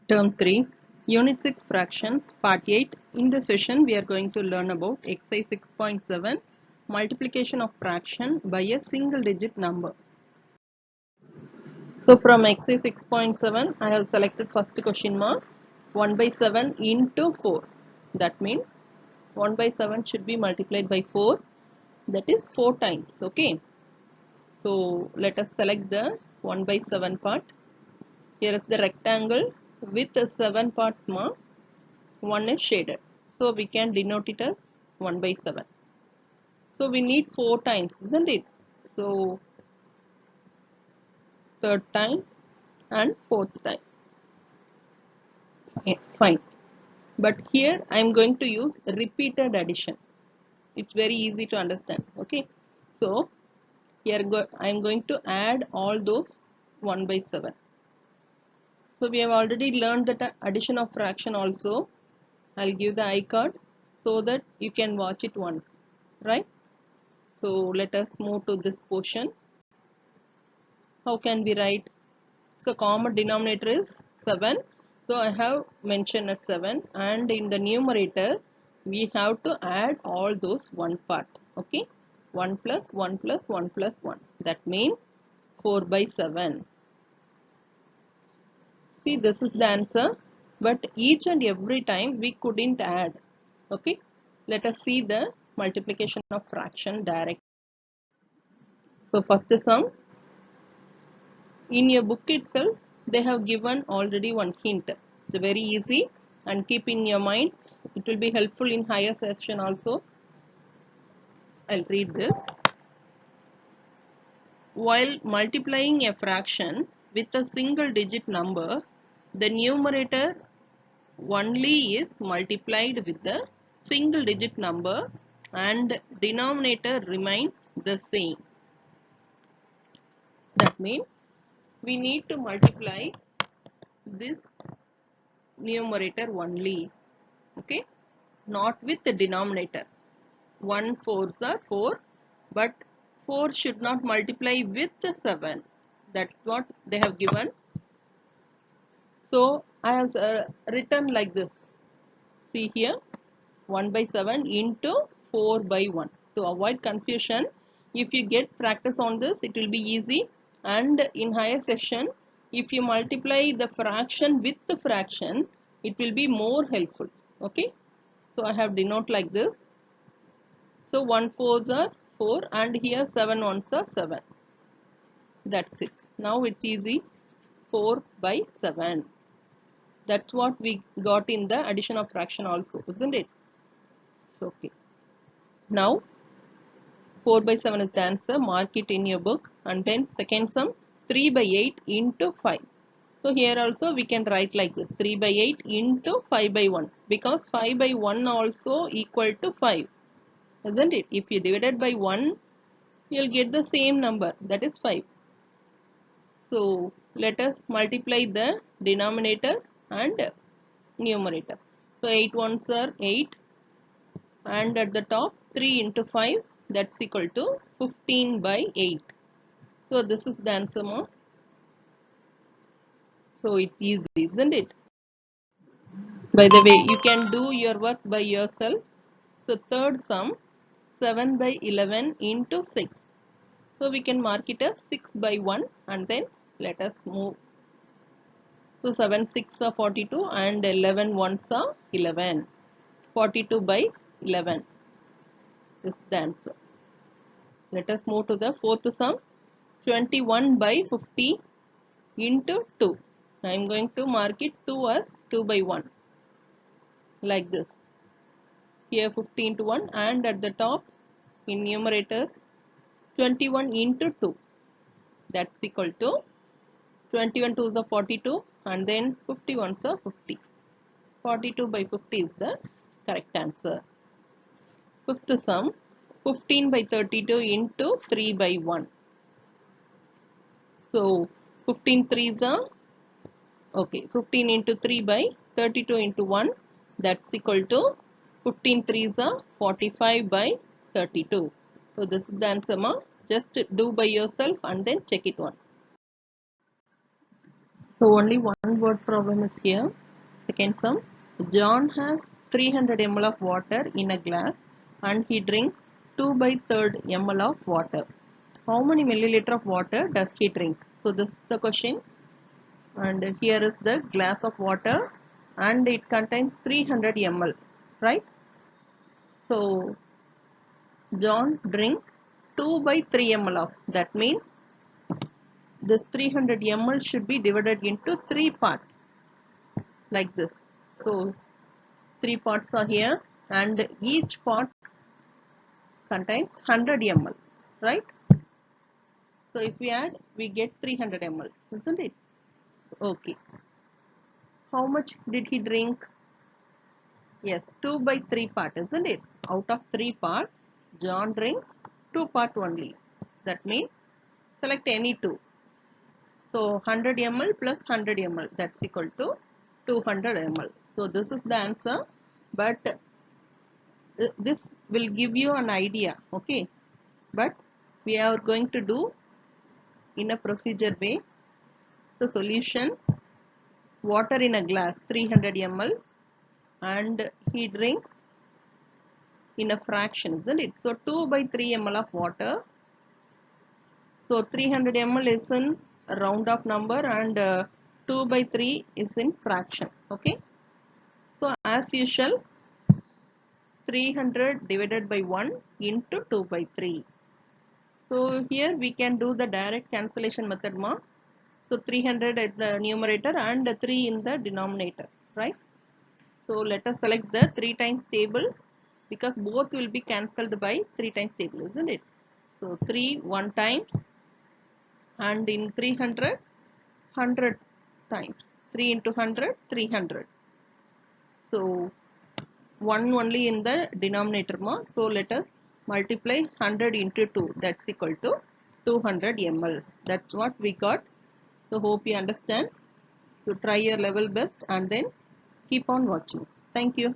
Term 3, Unit 6 Fractions, Part 8. In this session, we are going to learn about Exercise 6.7, Multiplication of fraction by a single digit number. So, from Exercise 6.7, I have selected first question mark 1 by 7 into 4. That means 1 by 7 should be multiplied by 4. That is 4 times. Okay. So, let us select the 1 by 7 part. Here is the rectangle with a 7 part mark. 1 is shaded, so we can denote it as 1 by 7. So we need 4 times, isn't it? So third time and fourth time. Fine. But here I am going to use repeated addition. It's very easy to understand. Okay. So here I am going to add all those 1 by 7. So we have already learned that addition of fraction also. I'll give the iCard so that you can watch it once, right? So let us move to this portion. How can we write? So common denominator is 7. So I have mentioned at 7, and in the numerator we have to add all those one part. Okay, 1 plus 1 plus 1 plus 1. That means 4 by 7. See, this is the answer, but each and every time we couldn't add. Okay, let us see the multiplication of fraction direct. So first sum. In your book itself, they have given already one hint. It's very easy, and keep in your mind. It will be helpful in higher session also. I'll read this. While multiplying a fraction with a single digit number, the numerator only is multiplied with the single digit number and denominator remains the same. That means we need to multiply this numerator only, okay, not with the denominator. 1 4s are 4, but 4 should not multiply with the 7. That's what they have given. So I have written like this. See here, 1 by 7 into 4 by 1. To avoid confusion, if you get practice on this, it will be easy. And in higher session, if you multiply the fraction with the fraction, it will be more helpful. Okay. So I have denote like this. So 1 4s are 4, and here 7 1s are 7. That's it. Now it's easy. 4 by 7. That's what we got in the addition of fraction also, isn't it? Okay. Now 4 by 7 is the answer. Mark it in your book. And then second sum, 3 by 8 into 5. So here also we can write like this, 3 by 8 into 5 by 1, because 5 by 1 also equal to 5, isn't it? If you divide it by 1, you'll get the same number, that is 5. So let us multiply the denominator and numerator. So 8 ones are 8, and at the top 3 into 5, that's equal to 15 by 8. So this is the answer more. So it's easy, isn't it? By the way, you can do your work by yourself. So third sum, 7 by 11 into 6. So we can mark it as 6 by 1, and then let us move. So 7 6 are 42, and 11 1s are 11. 42 by 11 is the answer. Let us move to the fourth sum, 21 by 50 into 2. I am going to mark it 2 as 2 by 1, like this. Here 50 into 1, and at the top in numerator 21 into 2. That's equal to 21 2s are 42, and then 51s are 50. 42 by 50 is the correct answer. Fifth sum, 15 by 32 into 3 by 1. So 15 3s are, okay, 15 into 3 by 32 into 1, that's equal to 15 3s are 45 by 32. So this is the answer, ma. Just do by yourself and then check it once. So only one word problem is here. Second sum. John has 300 ml of water in a glass and he drinks 2 by 3rd ml of water. How many milliliter of water does he drink? So this is the question, and here is the glass of water and it contains 300 ml, right? So John drinks 2 by 3 ml of, that means this 300 ml should be divided into 3 parts like this. So 3 parts are here and each part contains 100 ml, right? So if we add, we get 300 ml, isn't it? Okay. How much did he drink? Yes, 2 by 3 part, isn't it? Out of 3 parts, John drinks 2 part only. That means select any 2. So 100 ml plus 100 ml, that's equal to 200 ml. So this is the answer, but this will give you an idea, okay? But we are going to do in a procedure way. The solution, water in a glass 300 ml and he drinks in a fraction, isn't it? So 2 by 3 ml of water. So 300 ml is in a round of number and 2 by 3 is in fraction, okay? So as usual, 300 divided by 1 into 2 by 3. So here we can do the direct cancellation method ma. So 300 at the numerator and 3 in the denominator, right? So let us select the 3 times table because both will be cancelled by 3 times table, isn't it? So 3 1 time and in 300, 100 times. 3 into 100, 300. So 1 only in the denominator ma. So let us multiply 100 into 2. That's equal to 200 ml. That's what we got. So hope you understand. So try your level best and then keep on watching. Thank you.